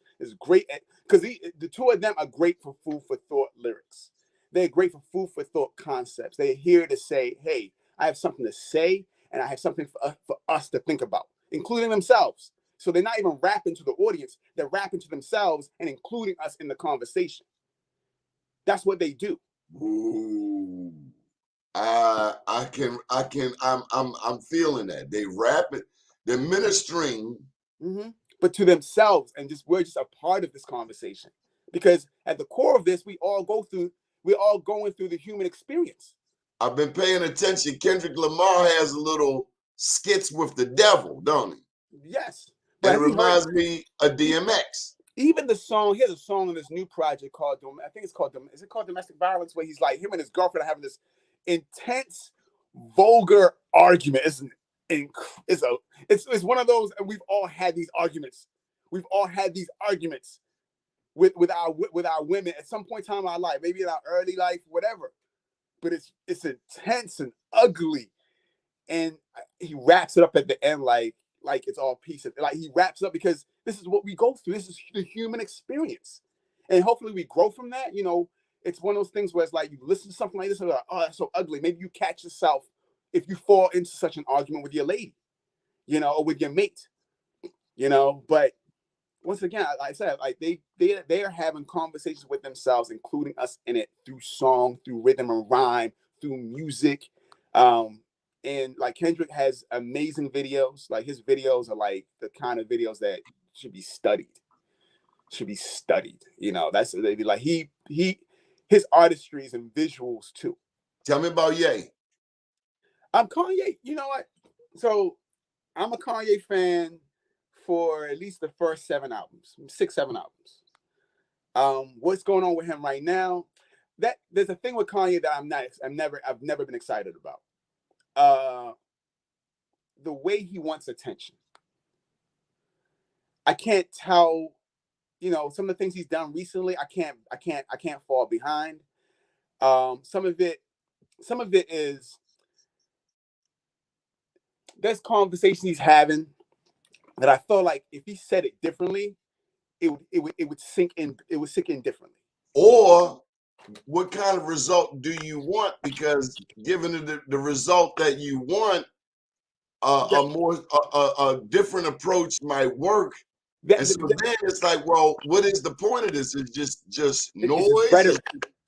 because the two of them are great for food for thought lyrics. They're great for food for thought concepts. They're here to say, hey, I have something to say, and I have something for us to think about, including themselves. So they're not even rapping to the audience. They're rapping to themselves and including us in the conversation. That's what they do. Ooh. I'm feeling that. They rap it, they're ministering. Mm-hmm. But to themselves, and we're just a part of this conversation. Because at the core of this, we're all going through the human experience. I've been paying attention. Kendrick Lamar has a little skits with the devil, don't he? Yes. But it reminds me of DMX. Even the song, he has a song in this new project called, I think it's called, is it called Domestic Violence? Where he's like, him and his girlfriend are having this intense, vulgar argument. It's one of those, and we've all had these arguments. We've all had these arguments with our women at some point in time in our life, maybe in our early life, whatever. But it's intense and ugly. And he wraps it up at the end like, like it's all peace. Like he wraps up because this is what we go through. This is the human experience, and hopefully we grow from that. You know, it's one of those things where it's like you listen to something like this and like, oh, that's so ugly. Maybe you catch yourself if you fall into such an argument with your lady, you know, or with your mate, you know. But once again, like I said, like they are having conversations with themselves, including us in it, through song, through rhythm and rhyme, through music. And like Kendrick has amazing videos. Like his videos are like the kind of videos that should be studied. You know, that's like his artistries and visuals too. Tell me about Ye. I'm Kanye. You know what? So I'm a Kanye fan for at least the first 7 albums, 6, 7 albums. What's going on with him right now? That there's a thing with Kanye that I've never been excited about. The way he wants attention. I can't tell, you know, some of the things he's done recently. I can't fall behind. Some of it is there's conversations he's having that I feel like if he said it differently, it would sink in. It would sink in differently. Or what kind of result do you want? Because given the result that you want, a different approach might work. And so then it's like, well, what is the point of this? Is just noise?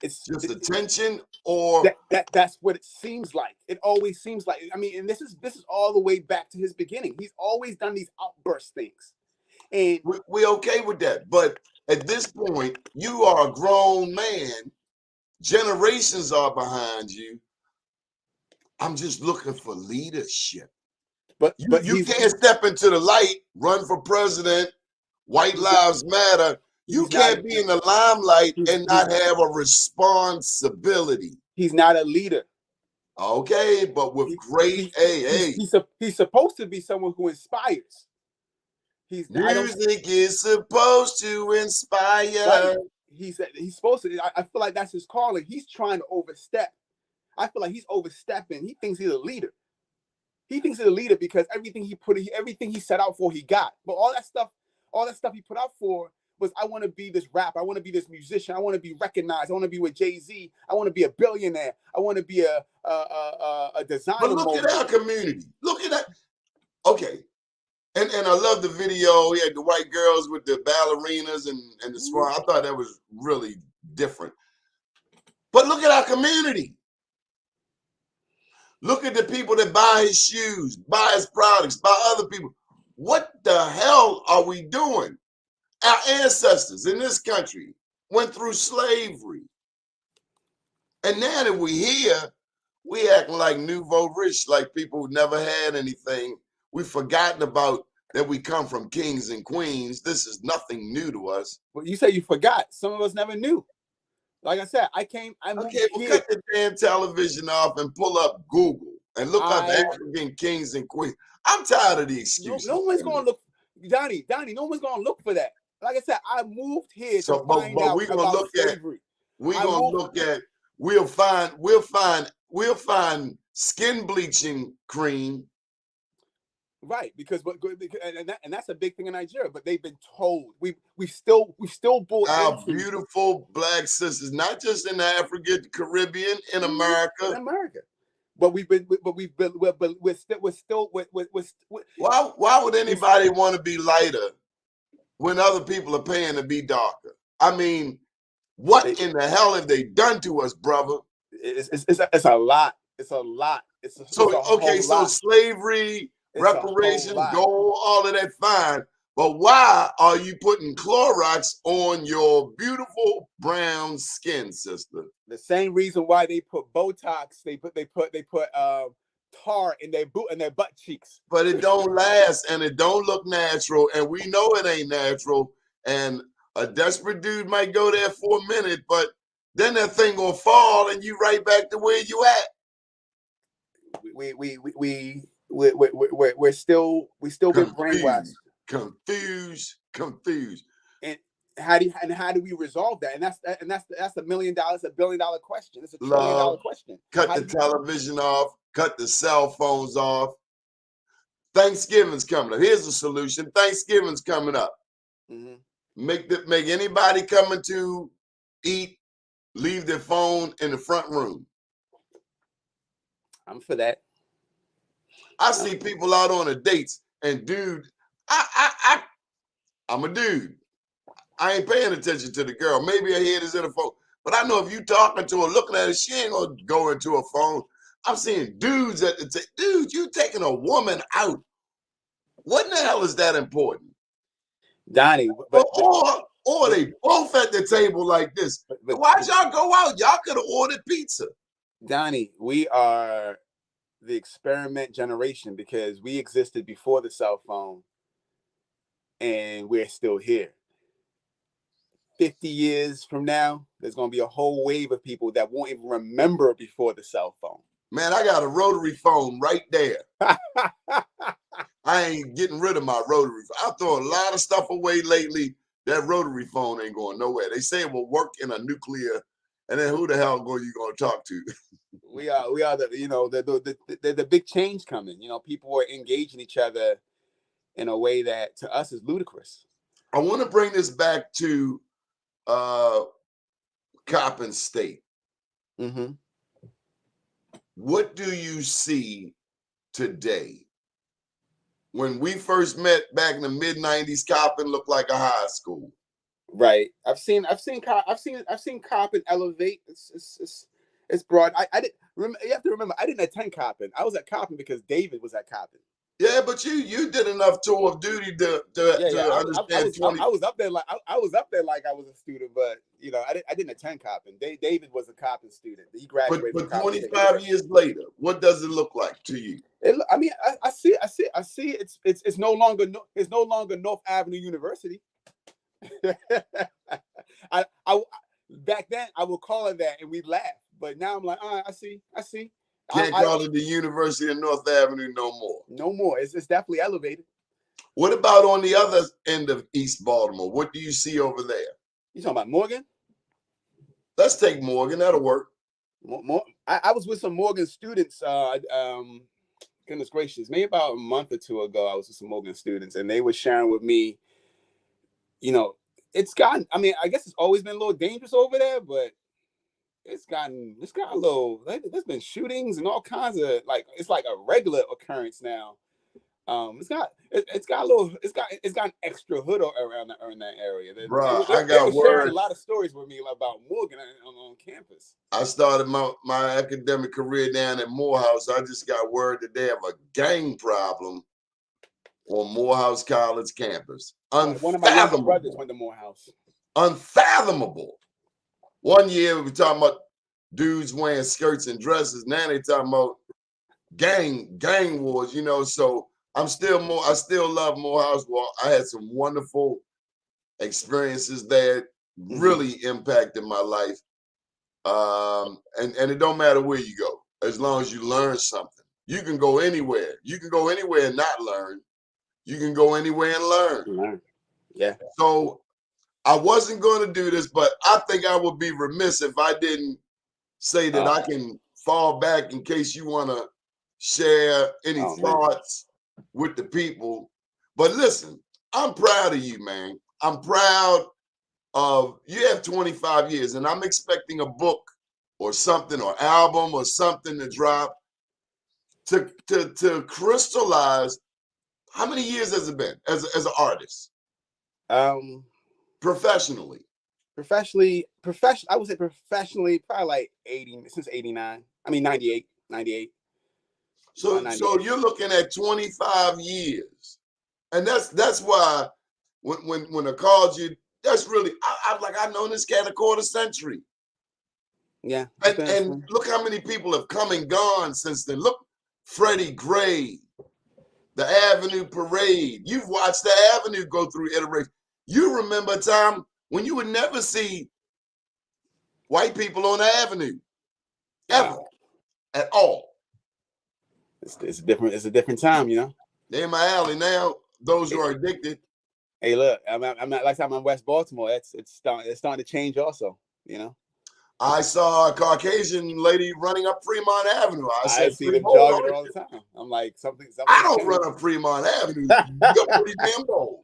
It's just attention, or that's what it seems like. It always seems like. I mean, and this is all the way back to his beginning. He's always done these outburst things, and we're okay with that. But at this point, you are a grown man. Generations are behind you. I'm just looking for leadership. But you can't step into the light, run for president, white lives matter. You can't be in the limelight and not have a responsibility. He's not a leader. Okay, but with he's supposed to be someone who inspires. Music is supposed to inspire. Right. He's supposed to. I feel like that's his calling. He's trying to overstep. I feel like he's overstepping. He thinks he's a leader. He thinks he's a leader because everything he set out for, he got. But all that stuff he put out for was, I want to be this rapper. I want to be this musician. I want to be recognized. I want to be with Jay-Z. I want to be a billionaire. I want to be a designer. But look at our community. Look at that. Okay. And I love the video. He had the white girls with the ballerinas and the swan. I thought that was really different. But look at our community. Look at the people that buy his shoes, buy his products, buy other people. What the hell are we doing? Our ancestors in this country went through slavery. And now that we're here, we acting like nouveau rich, like people who never had anything. We've forgotten about that we come from kings and queens. This is nothing new to us. Well, you say you forgot. Some of us never knew. Like I said, okay, well, cut the damn television off and pull up Google and look up African kings and queens. I'm tired of the excuses. No one's going to look, Donnie, no one's going to look for that. Like I said, I moved here to find out about slavery. We'll find skin bleaching cream. Right, because and that's a big thing in Nigeria. But they've been told we still bought our beautiful black sisters, not just in Africa, the Caribbean, in America. In America, but we're still. Why would anybody want to be lighter when other people are paying to be darker? I mean, what in the hell have they done to us, brother? It's a lot. It's a lot. So slavery. Reparations, gold, all of that fine. But why are you putting Clorox on your beautiful brown skin, sister? The same reason why they put Botox, they put tar in their butt cheeks. But it don't last and it don't look natural, and we know it ain't natural. And a desperate dude might go there for a minute, but then that thing gonna fall and you right back to where you at. We're still been brainwashed, confused. And how do we resolve that? And that's $1 million, $1 billion question. It's $1 trillion question. Cut the television off. Cut the cell phones off. Thanksgiving's coming up. Here's the solution. Thanksgiving's coming up. Mhm. Make anybody coming to eat leave their phone in the front room. I'm for that. I see people out on the dates, and dude, I'm a dude. I ain't paying attention to the girl. Maybe her head is in the phone, but I know if you talking to her, looking at her, she ain't gonna go into her phone. I'm seeing dudes at the table. Dude, you taking a woman out. What in the hell is that important? Donnie, Or they both at the table like this. Why'd y'all go out? Y'all could have ordered pizza. Donnie, we are the experiment generation because we existed before the cell phone and we're still here. 50 years from now, there's going to be a whole wave of people that won't even remember before the cell phone. Man, I got a rotary phone right there. I ain't getting rid of my rotary phone. I throw a lot of stuff away lately. That rotary phone ain't going nowhere. They say it will work in a nuclear, and then who the hell you going to talk to? we are the big change coming. People are engaging each other in a way that to us is ludicrous. I want to bring this back to Coppin State. Mm-hmm. What do you see today? When we first met back in the mid-90s, Coppin looked like a high school. Right. I've seen Coppin elevate. It's broad. I didn't remember. You have to remember, I didn't attend Coppin. I was at Coppin because David was at Coppin. Yeah, but you did enough tour of duty to understand. I was up there like I was a student, but I didn't attend Coppin. David was a Coppin student. He graduated. But 25 years later, what does it look like to you? I see. It's no longer North Avenue University. I back then I would call it that and we'd laugh, but now I'm like, I see. Can't call it the University of North Avenue no more. No more. It's definitely elevated. What about on the other end of East Baltimore? What do you see over there? You talking about Morgan? Let's take Morgan. That'll work. I was with some Morgan students. Goodness gracious, maybe about a month or two ago, I was with some Morgan students, and they were sharing with me. It's gotten. I mean, I guess it's always been a little dangerous over there, but it's gotten a little. There's been shootings and all kinds of it's like a regular occurrence now. It's got an extra hood around that area. Bro, I got sharing a lot of stories with me about Morgan on campus. I started my academic career down at Morehouse. I just got word that they have a gang problem on Morehouse College campus. One of my younger brothers went to Morehouse. Unfathomable. One year we were talking about dudes wearing skirts and dresses. Now they talking about gang wars. So I still love Morehouse. Well, I had some wonderful experiences there. Really impacted my life. And it don't matter where you go, as long as you learn something. You can go anywhere. You can go anywhere and not learn. You can go anywhere and learn. Yeah. So I wasn't going to do this, but I think I would be remiss if I didn't say that I can fall back in case you want to share any thoughts with the people. But listen, I'm proud of you, man. I'm proud of you. Have 25 years, and I'm expecting a book or something, or album or something to drop to crystallize. How many years has it been as an artist? Professionally, I would say professionally, probably like 80 since 89. I mean 98. So you're looking at 25 years, and that's why when I called you, that's really I've known this cat a quarter century. Yeah, and look how many people have come and gone since then. Look, Freddie Gray, the Avenue Parade. You've watched the Avenue go through iterations. You remember a time when you would never see white people on the Avenue ever at all. It's different. It's a different time, They're in my alley now. Those who are addicted. Hey, look, I'm not like I'm in West Baltimore. It's starting to change also. I saw a Caucasian lady running up Fremont Avenue. I I said, see them hold jogging on. there all the time. I'm like, something. I don't run up Fremont Avenue. You're pretty damn bold.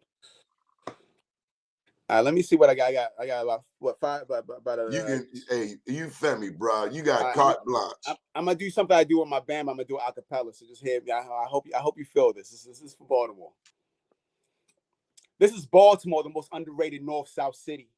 Let me see what I got. I got about what 5 about You can, hey, you Femi, bro. You got carte blanche. I'm gonna do something I do with my band. I'm gonna do acapella. So just hear me. I hope you feel this. This is for Baltimore. This is Baltimore, the most underrated North-South city.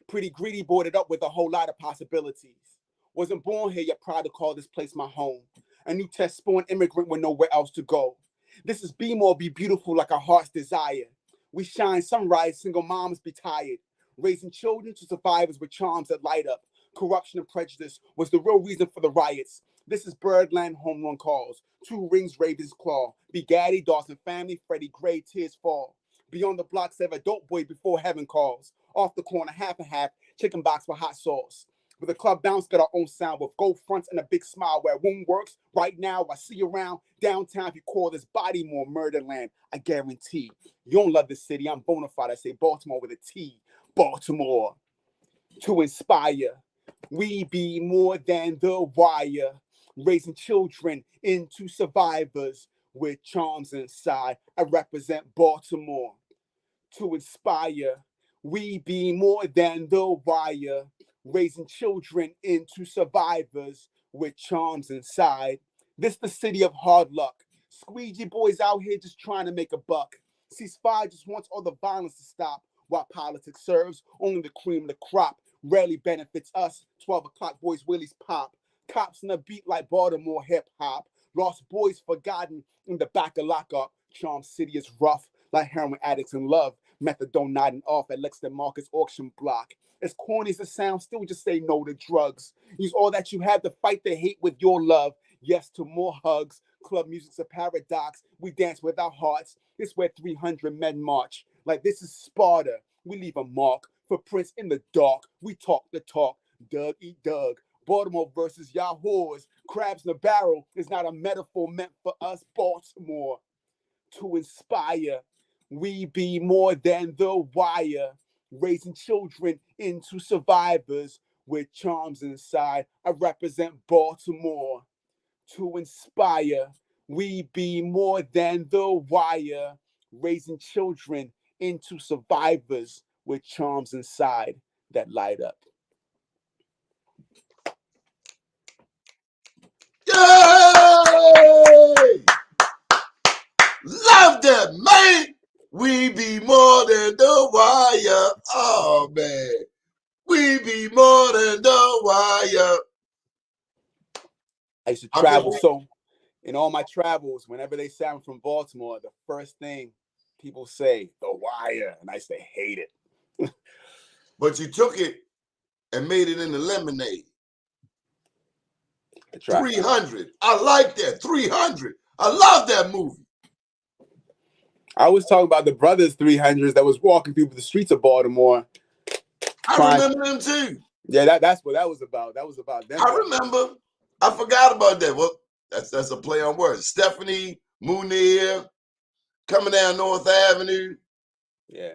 Pretty greedy, boarded up with a whole lot of possibilities. Wasn't born here, yet proud to call this place my home. A new test-born immigrant with nowhere else to go. This is be more, be beautiful like our heart's desire. We shine sunrise, single moms be tired. Raising children to survivors with charms that light up. Corruption and prejudice was the real reason for the riots. This is Birdland home run calls. 2 rings, Ravens claw. Be Gaddy, Dawson family, Freddie Gray, tears fall. Beyond the block, save a dope boy before heaven calls. Off the corner, half and half, chicken box with hot sauce. With the club bounce, got our own sound with gold fronts and a big smile where room works. Right now, I see you around downtown. If you call this body more murderland, I guarantee. You don't love this city. I'm bona fide. I say Baltimore with a T. Baltimore. To inspire. We be more than the wire. Raising children into survivors with charms inside. I represent Baltimore. To inspire. We be more than the wire. Raising children into survivors with charms inside. This the city of hard luck. Squeegee boys out here just trying to make a buck. Ceasefire just wants all the violence to stop, while politics serves only the cream of the crop. Rarely benefits us. 12 o'clock boys willies pop. Cops in the beat like Baltimore hip hop. Lost boys forgotten in the back of lockup. Charm City is rough like heroin addicts in love. Methadone nodding off at Lexington Marcus auction block. As corny as it sounds, still just say no to drugs. Use all that you have to fight the hate with your love. Yes to more hugs. Club music's a paradox. We dance with our hearts. This where 300 men march. Like this is Sparta. We leave a mark. Footprints in the dark. We talk the talk. Doug eat Doug. Baltimore versus Yahoos. Crabs in the barrel is not a metaphor meant for us. Baltimore. To inspire. We be more than the wire. Raising children into survivors with charms inside. I represent Baltimore. To inspire. We be more than the wire. Raising children into survivors with charms inside that light up. Yay! Love that, man. We be more than the wire. Oh, man. We be more than the wire. I used to travel, so in all my travels, whenever they sound from Baltimore, the first thing people say, The Wire, and I used to hate it. But you took it and made it into lemonade. 300. I like that. 300. I love that movie. I was talking about the Brothers 300s that was walking through the streets of Baltimore. I remember them too. Yeah, that's what that was about. That was about them. I remember. I forgot about that. Well, that's a play on words. Stephanie Munir coming down North Avenue. Yeah.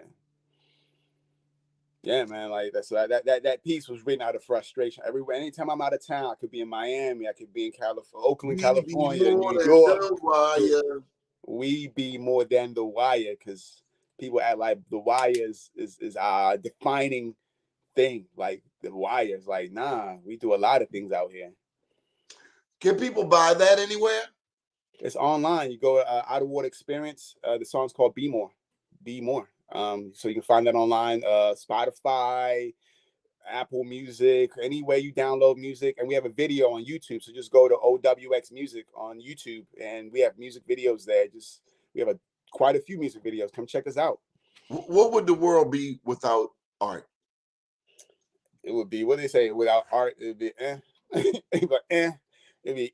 Yeah, man. Like that piece was written out of frustration. Everywhere, anytime I'm out of town, I could be in Miami, I could be in Oakland, California, New York. We be more than the wire, because people act like the wire is our defining thing. Like the wire is like, nah, we do a lot of things out here. Can people buy that anywhere? It's online. You go Out of Water Experience. The song's called Be More. Be More. So you can find that online, Spotify, Apple Music, anywhere you download music. And we have a video on YouTube. So just go to OWX Music on YouTube, and we have music videos there. We have quite a few music videos. Come check us out. What would the world be without art? It would be, what do they say? Without art, it'd be it'd be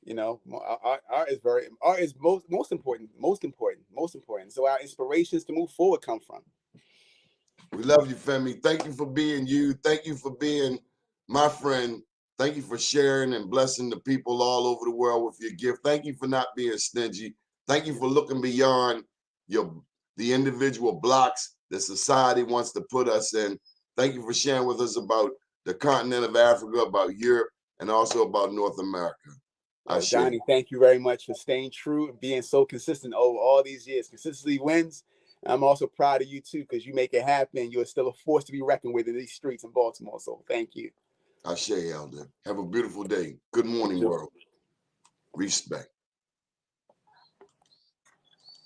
you know, art is most important. So our inspirations to move forward come from. We love you, Femi. Thank you for being you. Thank you for being my friend. Thank you for sharing and blessing the people all over the world with your gift. Thank you for not being stingy. Thank you for looking beyond the individual blocks that society wants to put us in. Thank you for sharing with us about the continent of Africa, about Europe, and also about North America. Johnny, thank you very much for staying true and being so consistent over all these years. Consistency wins. I'm also proud of you too, because you make it happen. You're still a force to be reckoned with in these streets in Baltimore. So thank you. Ashe, Elder. Have a beautiful day. Good morning, world. Respect.